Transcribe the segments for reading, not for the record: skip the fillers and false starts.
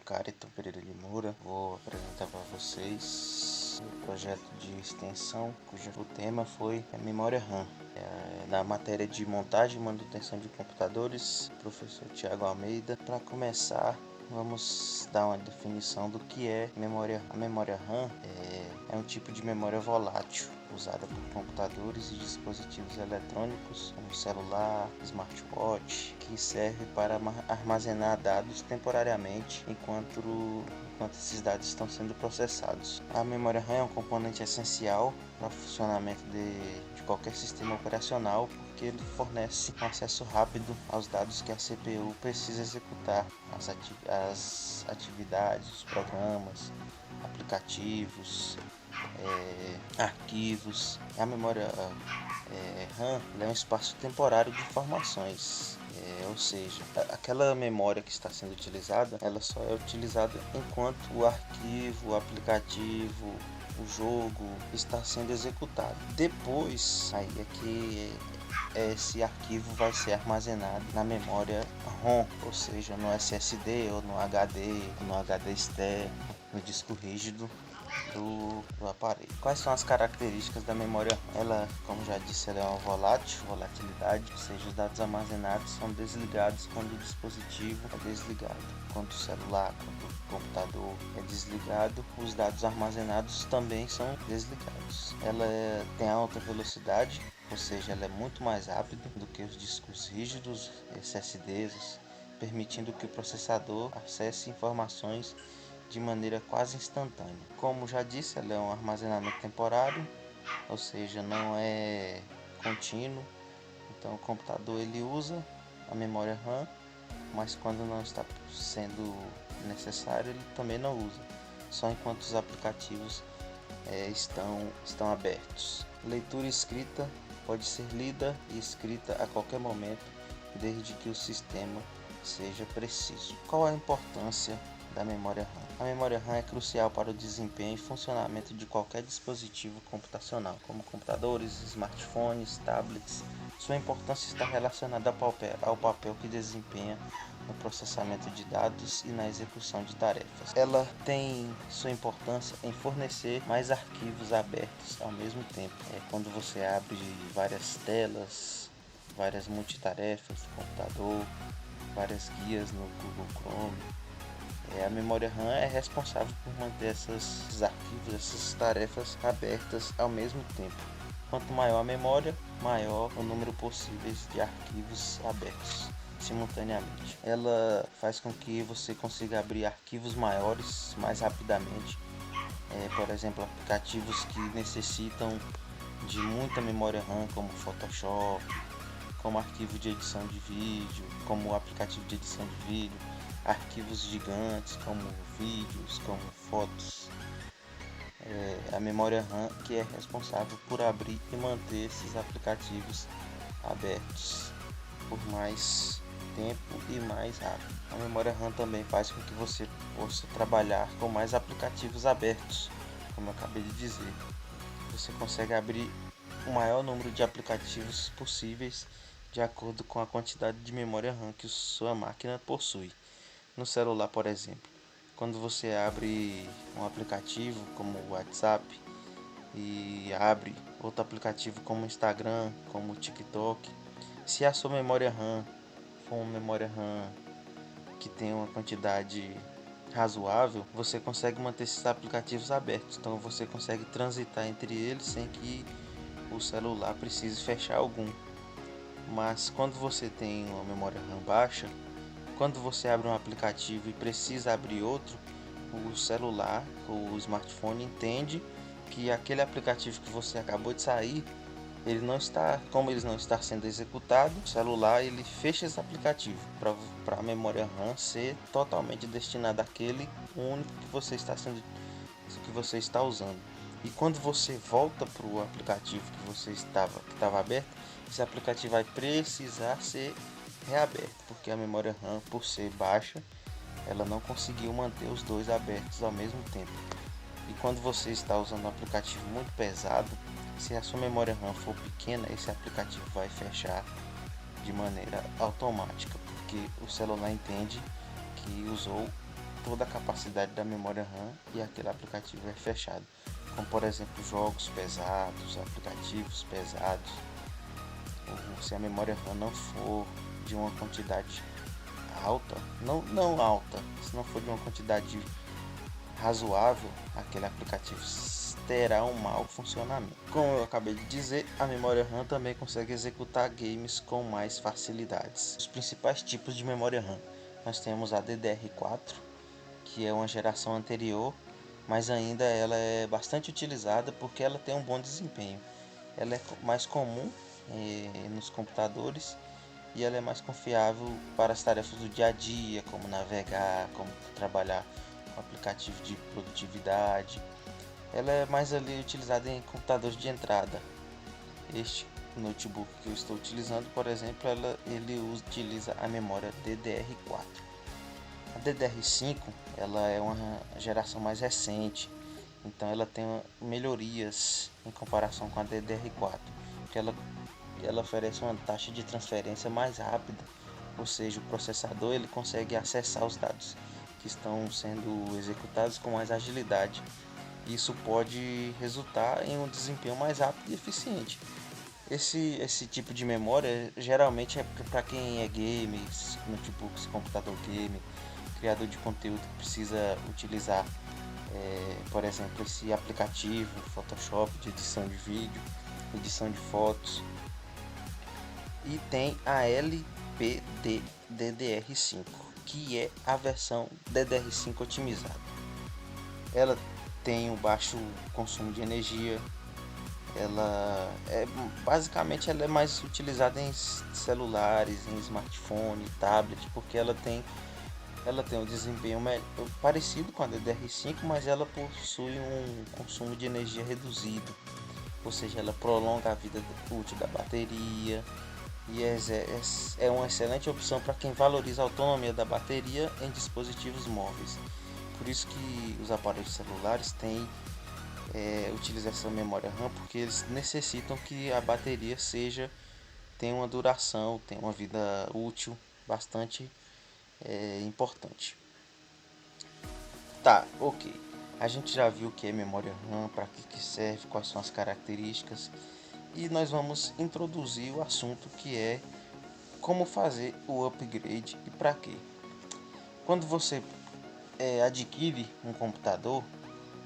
Cariton Pereira de Moura. Vou apresentar para vocês o projeto de extensão cujo tema foi a memória RAM. Na matéria de montagem e manutenção de computadores, professor Tiago Almeida. Para começar, vamos dar uma definição do que é memória. A memória RAM é um tipo de memória volátil usada por computadores e dispositivos eletrônicos como celular, smartwatch, que serve para armazenar dados temporariamente enquanto esses dados estão sendo processados. A memória RAM é um componente essencial para o funcionamento de qualquer sistema operacional, porque ele fornece um acesso rápido aos dados que a CPU precisa executar, as atividades, os programas, aplicativos, arquivos. A memória RAM é um espaço temporário de informações, ou seja, aquela memória que está sendo utilizada, ela só é utilizada enquanto o arquivo, o aplicativo, o jogo está sendo executado. Depois, aí é que esse arquivo vai ser armazenado na memória ROM, ou seja, no SSD ou no HD externo, no disco rígido do aparelho. Quais são as características da memória RAM? Ela, como já disse, ela é uma volatilidade, ou seja, os dados armazenados são desligados quando o dispositivo é desligado. Quando o celular, quando o computador é desligado, os dados armazenados também são desligados. Ela tem alta velocidade, ou seja, ela é muito mais rápida do que os discos rígidos, SSDs, permitindo que o processador acesse informações de maneira quase instantânea. Como já disse, ela é um armazenamento temporário, ou seja, não é contínuo. Então o computador ele usa a memória RAM, mas quando não está sendo necessário ele também não usa, só enquanto os aplicativos estão abertos. Leitura e escrita pode ser lida e escrita a qualquer momento, desde que o sistema seja preciso. Qual a importância da memória RAM? A memória RAM é crucial para o desempenho e funcionamento de qualquer dispositivo computacional, como computadores, smartphones, tablets. Sua importância está relacionada ao papel que desempenha no processamento de dados e na execução de tarefas. Ela tem sua importância em fornecer mais arquivos abertos ao mesmo tempo. Quando você abre várias telas, várias multitarefas no computador, várias guias no Google Chrome. A memória RAM é responsável por manter esses arquivos, essas tarefas abertas ao mesmo tempo. Quanto maior a memória, maior o número possível de arquivos abertos simultaneamente. Ela faz com que você consiga abrir arquivos maiores mais rapidamente. Por exemplo, aplicativos que necessitam de muita memória RAM, como Photoshop, como arquivo de edição de vídeo, como aplicativo de edição de vídeo, arquivos gigantes como vídeos, como fotos. A memória RAM que é responsável por abrir e manter esses aplicativos abertos por mais tempo e mais rápido. A memória RAM também faz com que você possa trabalhar com mais aplicativos abertos, como eu acabei de dizer. Você consegue abrir o maior número de aplicativos possíveis de acordo com a quantidade de memória RAM que sua máquina possui. No celular, por exemplo, quando você abre um aplicativo como o WhatsApp e abre outro aplicativo como o Instagram, como o TikTok, se a sua memória RAM for uma memória RAM que tem uma quantidade razoável, você consegue manter esses aplicativos abertos. Então você consegue transitar entre eles sem que o celular precise fechar algum. Mas quando você tem uma memória RAM baixa, quando você abre um aplicativo e precisa abrir outro, o celular, o smartphone entende que aquele aplicativo que você acabou de sair, como ele não está sendo executado, o celular ele fecha esse aplicativo para a memória RAM ser totalmente destinada àquele único que você está usando. E quando você volta para o aplicativo que estava aberto, esse aplicativo vai precisar ser reaberto, porque a memória RAM, por ser baixa, ela não conseguiu manter os dois abertos ao mesmo tempo. E quando você está usando um aplicativo muito pesado, se a sua memória RAM for pequena, esse aplicativo vai fechar de maneira automática, porque o celular entende que usou toda a capacidade da memória RAM e aquele aplicativo é fechado. Como por exemplo jogos pesados, aplicativos pesados, ou se a memória RAM não for de uma quantidade alta, não alta, se não for de uma quantidade razoável, aquele aplicativo terá um mau funcionamento. Como eu acabei de dizer, a memória RAM também consegue executar games com mais facilidades. Os principais tipos de memória RAM: nós temos a DDR4, que é uma geração anterior, mas ainda ela é bastante utilizada porque ela tem um bom desempenho. Ela é mais comum nos computadores e ela é mais confiável para as tarefas do dia a dia, como navegar, como trabalhar com aplicativo de produtividade. Ela é mais ali utilizada em computadores de entrada. Este notebook que eu estou utilizando, por exemplo, ele utiliza a memória DDR4. A DDR5 ela é uma geração mais recente, então ela tem melhorias em comparação com a DDR4, que ela oferece uma taxa de transferência mais rápida, ou seja, o processador ele consegue acessar os dados que estão sendo executados com mais agilidade. Isso pode resultar em um desempenho mais rápido e eficiente. Esse tipo de memória geralmente é para quem é game, notebooks, computador game, criador de conteúdo que precisa utilizar, por exemplo, esse aplicativo Photoshop de edição de vídeo, edição de fotos. E tem a LPDDR5, que é a versão DDR5 otimizada. Ela tem um baixo consumo de energia. Basicamente ela é mais utilizada em celulares, em smartphone, tablet, porque ela tem um desempenho parecido com a DDR5, mas ela possui um consumo de energia reduzido, ou seja, ela prolonga a vida útil da bateria e é uma excelente opção para quem valoriza a autonomia da bateria em dispositivos móveis. Por isso que os aparelhos celulares utilizam essa memória RAM, porque eles necessitam que a bateria tenha uma duração, tenha uma vida útil bastante importante. Tá, ok. A gente já viu o que é memória RAM, para que serve, quais são as características, e nós vamos introduzir o assunto que é como fazer o upgrade e para quê. Quando você adquire um computador,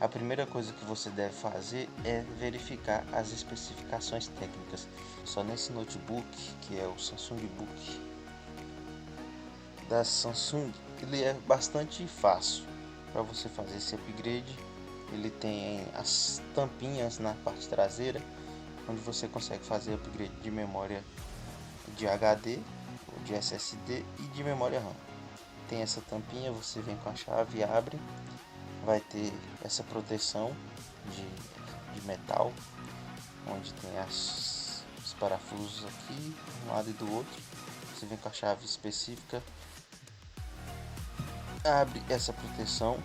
a primeira coisa que você deve fazer é verificar as especificações técnicas. Só nesse notebook, que é o Samsung Book da Samsung, ele é bastante fácil para você fazer esse upgrade. Ele tem as tampinhas na parte traseira, onde você consegue fazer upgrade de memória de HD, de SSD e de memória RAM. Tem essa tampinha, você vem com a chave e abre, vai ter essa proteção de metal, onde tem os parafusos aqui, um lado e do outro. Você vem com a chave específica, abre essa proteção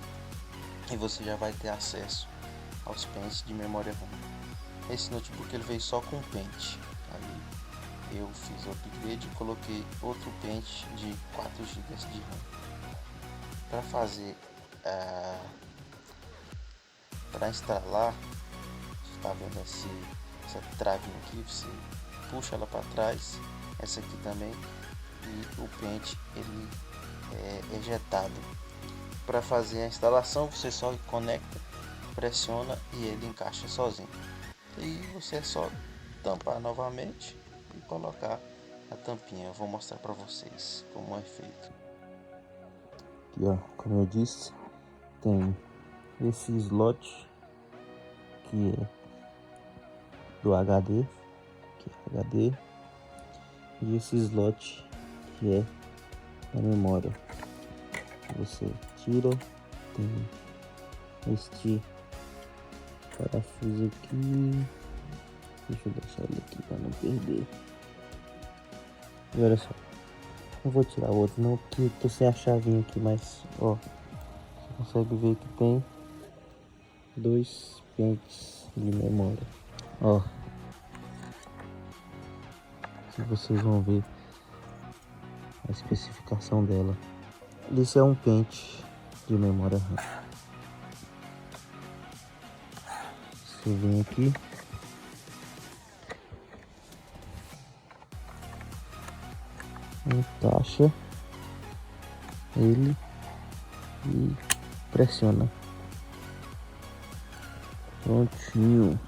e você já vai ter acesso aos pentes de memória RAM. Esse notebook ele veio só com pente. Aí eu fiz o upgrade e coloquei outro pente de 4 GB de RAM. Para fazer para instalar, você está vendo essa travinha aqui, você puxa ela para trás, essa aqui também, e o pente ele é ejetado. Para fazer a instalação você só conecta, pressiona e ele encaixa sozinho. E você é só tampar novamente e colocar a tampinha. Eu vou mostrar para vocês como é feito. Aqui, ó, como eu disse, tem esse slot que é do HD, e esse slot que é da memória. Você tira, tem este parafuso aqui. Deixa eu deixar ele aqui para não perder. E olha só, não vou tirar o outro não, porque tô sem a chavinha aqui, mas ó, você consegue ver que tem 2 pentes de memória. Ó, que vocês vão ver a especificação dela. Esse é um pente de memória RAM. Você vem aqui, encaixa ele e pressiona. Prontinho.